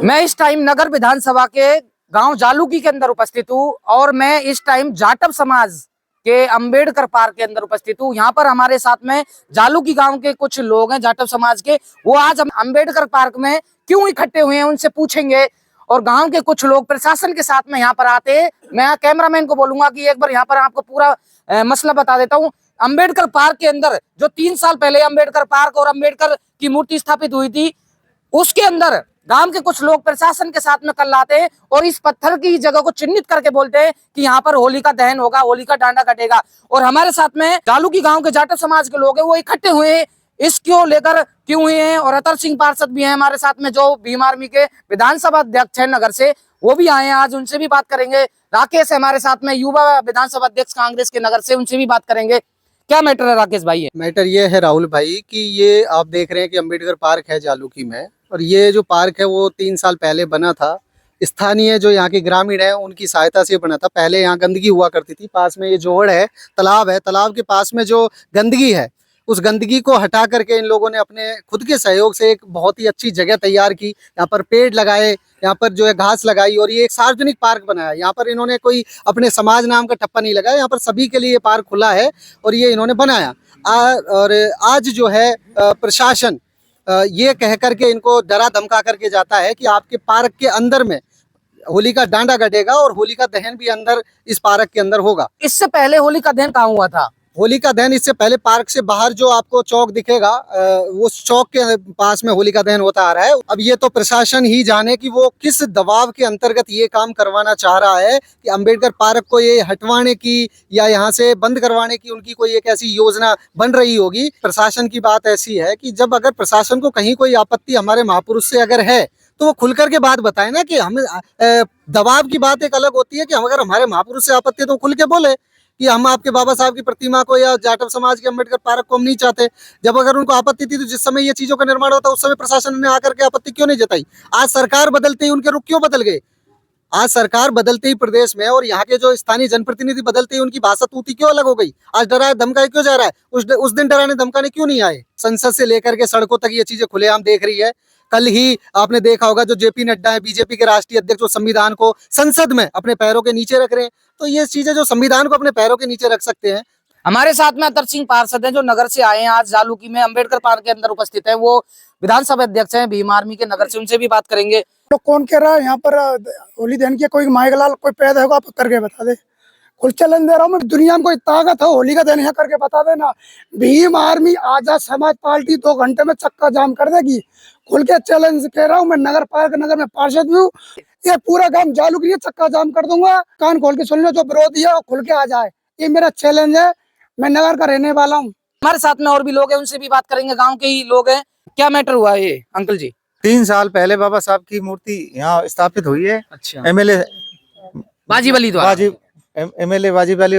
मैं इस टाइम नगर विधानसभा के गांव जालूकी के अंदर उपस्थित हूँ और मैं इस टाइम जाटव समाज के अंबेडकर पार्क के अंदर उपस्थित हूँ। यहाँ पर हमारे साथ में जालूकी गांव के कुछ लोग हैं जाटव समाज के, वो आज हम अंबेडकर पार्क में क्यों इकट्ठे हुए हैं उनसे पूछेंगे। और गांव के कुछ लोग प्रशासन के साथ में यहाँ पर आते हैं। मैं कैमरामैन को बोलूंगा कि एक बार यहाँ पर आपको पूरा मसला बता देता हूँ। अंबेडकर पार्क के अंदर जो 3 साल पहले अंबेडकर पार्क और अंबेडकर की मूर्ति स्थापित हुई थी, उसके अंदर गांव के कुछ लोग प्रशासन के साथ में कल आते हैं और इस पत्थर की जगह को चिन्हित करके बोलते हैं कि यहाँ पर होली का दहन होगा, होली का डांडा कटेगा। और हमारे साथ में जालूकी गांव के जाटव समाज के लोग हैं, वो इकट्ठे हुए हैं। इसको लेकर क्यों हुए हैं। और अतर सिंह पार्षद भी हैं हमारे साथ में, जो भीम आर्मी के विधानसभा अध्यक्ष है नगर से, वो भी आए हैं। आज उनसे भी बात करेंगे। राकेश है हमारे साथ में, युवा विधानसभा अध्यक्ष कांग्रेस के नगर से, उनसे भी बात करेंगे। क्या मैटर है राकेश भाई? मैटर ये है राहुल भाई कि ये आप देख रहे हैं कि अंबेडकर पार्क है जालूकी में, और ये जो पार्क है वो 3 साल पहले बना था। स्थानीय जो यहाँ के ग्रामीण है उनकी सहायता से बना था। पहले यहाँ गंदगी हुआ करती थी। पास में ये जोहड़ है, तालाब के पास में जो गंदगी है, उस गंदगी को हटा करके इन लोगों ने अपने खुद के सहयोग से एक बहुत ही अच्छी जगह तैयार की। यहाँ पर पेड़ लगाए, यहाँ पर जो है घास लगाई, और ये एक सार्वजनिक पार्क बनाया। यहाँ पर इन्होंने कोई अपने समाज नाम का ठप्पा नहीं लगाया। यहाँ पर सभी के लिए पार्क खुला है और ये इन्होंने बनाया। और आज जो है प्रशासन ये कह करके इनको डरा धमका करके जाता है कि आपके पार्क के अंदर में होली का डांडा कटेगा और होली का दहन भी अंदर इस पार्क के अंदर होगा। इससे पहले होली का दहन कहाँ हुआ था? होली का दहन इससे पहले पार्क से बाहर जो आपको चौक दिखेगा, वो चौक के पास में होली का दहन होता आ रहा है। अब ये तो प्रशासन ही जाने कि वो किस दबाव के अंतर्गत ये काम करवाना चाह रहा है कि अंबेडकर पार्क को ये हटवाने की या यहाँ से बंद करवाने की उनकी कोई एक ऐसी योजना बन रही होगी। प्रशासन की बात ऐसी है कि जब अगर प्रशासन को कहीं कोई आपत्ति हमारे महापुरुष से अगर है तो वो खुल करके बात बताए ना। कि हम दबाव की बात एक अलग होती है कि हम अगर हमारे महापुरुष से आपत्ति है तो खुल के बोले कि हम आपके बाबा साहब की प्रतिमा को या जाटव समाज के अंबेडकर पार्क को हम नहीं चाहते। जब अगर उनको आपत्ति थी तो जिस समय ये चीजों का निर्माण होता उस समय प्रशासन ने आकर के आपत्ति क्यों नहीं जताई? आज सरकार बदलते ही उनके रुख क्यों बदल गए? आज सरकार बदलते ही प्रदेश में और यहाँ के जो स्थानीय जनप्रतिनिधि बदलते ही उनकी भाषा तूती क्यों अलग हो गई? आज डराया धमकाया क्यों जा रहा है? उस दिन डराने धमकाने क्यों नहीं आए? संसद से लेकर के सड़कों तक ये चीजें खुलेआम देख रही है। कल ही आपने देखा होगा जो जेपी नड्डा है, बीजेपी के राष्ट्रीय अध्यक्ष, जो संविधान को संसद में अपने पैरों के नीचे रख रहे हैं। तो ये चीजें जो संविधान को अपने पैरों के नीचे रख सकते हैं। हमारे साथ में अतर सिंह पार्षद हैं, जो नगर से आए हैं, आज जालूकी में अंबेडकर पार्क के अंदर उपस्थित है। वो विधानसभा अध्यक्ष हैं भीम आर्मी के नगर से, उनसे भी बात करेंगे। तो कौन कह रहा है यहाँ पर होली दहन की? कोई माइकलाल कोई पैदा होगा आप करके बता दे। खुल चैलेंज दे रहा हूँ मैं, दुनिया में कोई ताकत हो होली का दहन यहाँ करके बता देना। भीम आर्मी आजाद समाज पार्टी 2 घंटे में चक्का जाम कर देगी। खुल के चैलेंज कह रहा हूँ मैं, नगर पार्क नगर में पार्षद भी हूँ। ये पूरा काम जालूकी है, चक्का जाम कर दूंगा। कान खोल के सुन लो, जो विरोधी है वो खुल के आ जाए। ये मेरा चैलेंज है, मैं नगर का रहने वाला हूँ। हमारे साथ में और भी लोग हैं, उनसे भी बात करेंगे। गाँव के ही लोग हैं। क्या मैटर हुआ ये अंकल जी? 3 साल पहले बाबा साहब की मूर्ति यहाँ स्थापित हुई है। अच्छा। एमएलए बाजीवली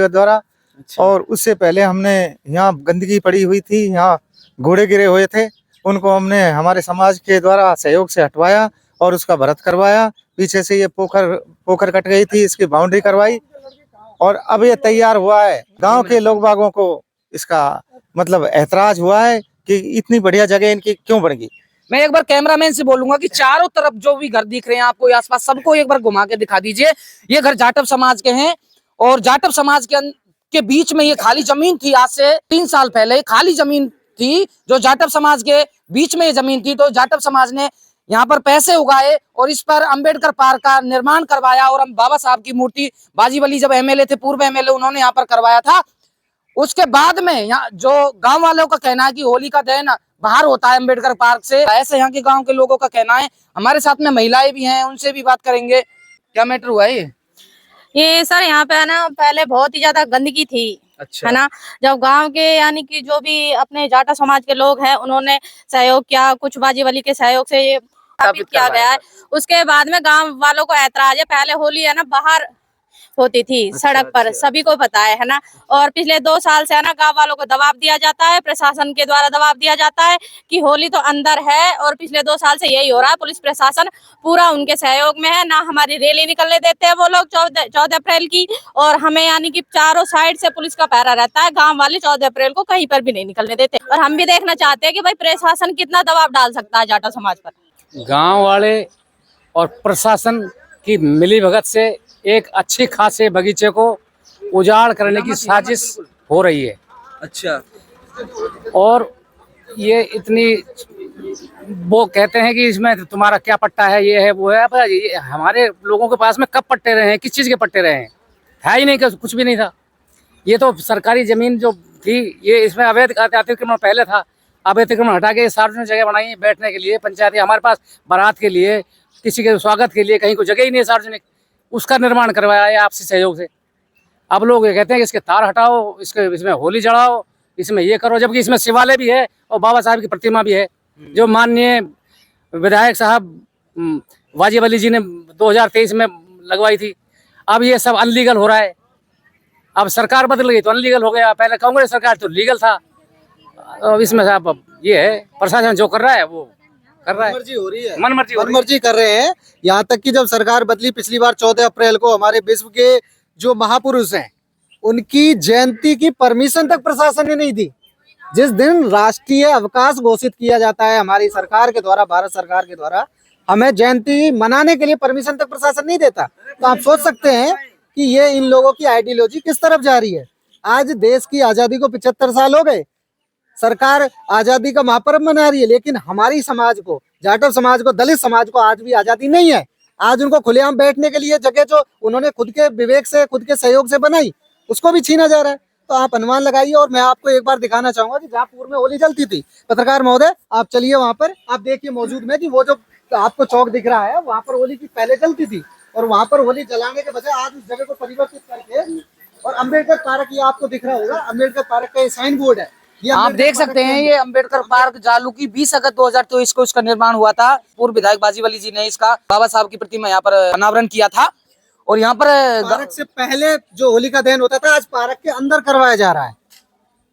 द्वारा। अच्छा। और उससे पहले हमने यहाँ गंदगी पड़ी हुई थी, यहाँ घोड़े गिरे हुए थे, उनको हमने हमारे समाज के द्वारा सहयोग से हटवाया और उसका भरत करवाया। पीछे से ये पोखर कट गई थी, इसकी बाउंड्री करवाई और अब ये तैयार हुआ है। गांव के लोग बागों को इसका मतलब ऐतराज हुआ है कि इतनी बढ़िया जगह इनकी क्यों बन गई। मैं एक बार कैमरामैन से बोलूंगा कि चारों तरफ जो भी घर दिख रहे हैं आपको आसपास, सबको एक बार घुमा के दिखा दीजिए। ये घर जाटव समाज के हैं और जाटव समाज के बीच में ये खाली जमीन थी। आज से 3 साल पहले खाली जमीन थी, जो जाटव समाज के बीच में ये जमीन थी। तो जाटव समाज ने यहाँ पर पैसे उगाए और इस पर अंबेडकर पार्क का निर्माण करवाया। और हम बाबा साहब की मूर्ति, बाजीवली जब एमएलए थे, पूर्व एमएलए, उन्होंने यहाँ पर करवाया था। उसके बाद में यहाँ जो गांव वालों का कहना है कि होली का दहन बाहर होता है अंबेडकर पार्क से, ऐसे यहाँ के गांव के लोगों का कहना है। हमारे साथ में महिलाएं भी हैं, उनसे भी बात करेंगे। क्या मैटर हुआ ये सर? यहाँ पे है ना, पहले बहुत ही ज्यादा गंदगी थी। अच्छा। है ना, जब गांव के यानी कि जो भी अपने जाटा समाज के लोग हैं, उन्होंने सहयोग किया, कुछ बाजीवली के सहयोग से ये स्थापित किया गया है। उसके बाद में गांव वालों को ऐतराज है। पहले होली है ना बाहर होती थी, सड़क पर, सभी को पता है ना। और पिछले 2 साल से है ना गांव वालों को दबाव दिया जाता है, प्रशासन के द्वारा दबाव दिया जाता है कि होली तो अंदर है। और पिछले 2 साल से यही हो रहा है। पुलिस प्रशासन पूरा उनके सहयोग में है ना। हमारी रैली निकलने देते हैं वो लोग 14 अप्रैल की, और हमें यानी कि चारों साइड से पुलिस का पहरा रहता है। गाँव वाले 14 अप्रैल को कहीं पर भी नहीं निकलने देते। और हम भी देखना चाहते हैं कि भाई प्रशासन कितना दबाव डाल सकता है जाटा समाज पर। गाँव वाले और प्रशासन की मिलीभगत से एक अच्छी खासे बगीचे को उजाड़ करने की साजिश हो रही है। अच्छा, और ये इतनी, वो कहते हैं कि इसमें तुम्हारा क्या पट्टा है, ये है वो है। अब ये हमारे लोगों के पास में कब पट्टे रहे हैं, किस चीज़ के पट्टे रहे हैं? है ही नहीं, कुछ भी नहीं था। ये तो सरकारी जमीन जो थी, ये इसमें अवैध अतिक्रमण पहले था। अवैध अतिक्रमण हटा के सार्वजनिक जगह बनाई है बैठने के लिए, पंचायती हमारे पास बारात के लिए, किसी के स्वागत के लिए, कहीं को जगह ही नहीं है सार्वजनिक, उसका निर्माण करवाया है आपसी सहयोग से। अब लोग ये कहते हैं कि इसके तार हटाओ, इसमें होली जलाओ, इसमें ये करो, जबकि इसमें शिवालय भी है और बाबा साहब की प्रतिमा भी है, जो माननीय विधायक साहब वाजिब अली जी ने 2023 में लगवाई थी। अब ये सब अनलीगल हो रहा है। अब सरकार बदल गई तो अनलीगल हो गया, पहले कांग्रेस सरकार तो लीगल था। अब इसमें अब ये है, प्रशासन जो कर रहा है वो कर रहा है, मनमर्जी हो रही है, मनमर्जी हो रही है। मनमर्जी कर रहे हैं। यहाँ तक कि जब सरकार बदली पिछली बार 14 अप्रैल को, हमारे विश्व के जो महापुरुष हैं उनकी जयंती की परमिशन तक प्रशासन ने नहीं दी। जिस दिन राष्ट्रीय अवकाश घोषित किया जाता है हमारी सरकार के द्वारा, भारत सरकार के द्वारा, हमें जयंती मनाने के लिए परमिशन तक प्रशासन नहीं देता। तो आप सोच सकते हैं कि ये इन लोगों की आइडियोलॉजी किस तरफ जा रही है। आज देश की आजादी को 75 साल हो गए, सरकार आजादी का महापर्व मना रही है, लेकिन हमारी समाज को, जाटव समाज को, दलित समाज को आज भी आजादी नहीं है। आज उनको खुलेआम बैठने के लिए जगह जो उन्होंने खुद के विवेक से, खुद के सहयोग से बनाई, उसको भी छीना जा रहा है। तो आप अनुमान लगाइए। और मैं आपको एक बार दिखाना चाहूंगा कि जहाँ पूर्व में होली जलती थी, पत्रकार महोदय आप चलिए वहां पर, आप देखिए मौजूद में कि वो जो आपको चौक दिख रहा है, वहां पर होली की पहले जलती थी, और वहां पर होली जलाने के बजाय आज उस जगह को परिवर्तित करके, और अम्बेडकर पार्क, ये आपको दिख रहा होगा, अम्बेडकर पार्क का साइन बोर्ड है, आप देख सकते हैं ये अम्बेडकर पार्क जालूकी 20 अगस्त 2023 को इसका निर्माण हुआ था। पूर्व विधायक वाजिब अली जी ने इसका बाबा साहब की प्रतिमा यहाँ पर अनावरण किया था। और यहाँ पर पार्क से पहले जो होलिका दहन होता था, आज पार्क के अंदर करवाया जा रहा है।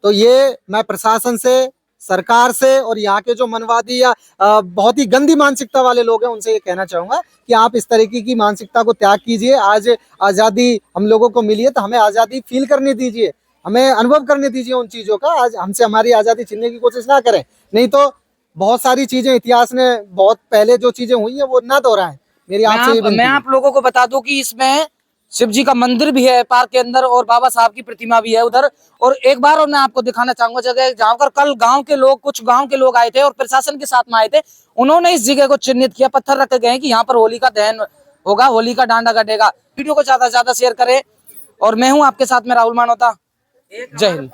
तो ये मैं प्रशासन से, सरकार से, और यहाँ के जो मनवादी या बहुत ही गंदी मानसिकता वाले लोग हैं, उनसे ये कहना चाहूंगा कि आप इस तरीके की मानसिकता को त्याग कीजिए। आज आजादी हम लोगों को मिली है, तो हमें आजादी फील करने दीजिए, हमें अनुभव करने दीजिए उन चीजों का। आज हमसे हमारी आजादी छीनने की कोशिश ना करें, नहीं तो बहुत सारी चीजें इतिहास ने, बहुत पहले जो चीजें हुई है वो ना दोहराएं। मेरी आपसे ये विनती मैं है। आप लोगों को बता दूं कि इसमें शिव जी का मंदिर भी है पार्क के अंदर, और बाबा साहब की प्रतिमा भी है उधर। और एक बार और मैं आपको दिखाना चाहूंगा जगह जहाँ पर कल गांव के लोग, कुछ गांव के लोग आए थे और प्रशासन के साथ में आए थे। उन्होंने इस जगह को चिन्हित किया, पत्थर रखे गए कि यहाँ पर होली का दहन होगा, होली का डांडा कटेगा। वीडियो को ज्यादा से ज्यादा शेयर करें। और मैं हूँ आपके साथ में राहुल मानोता। जय हिंद।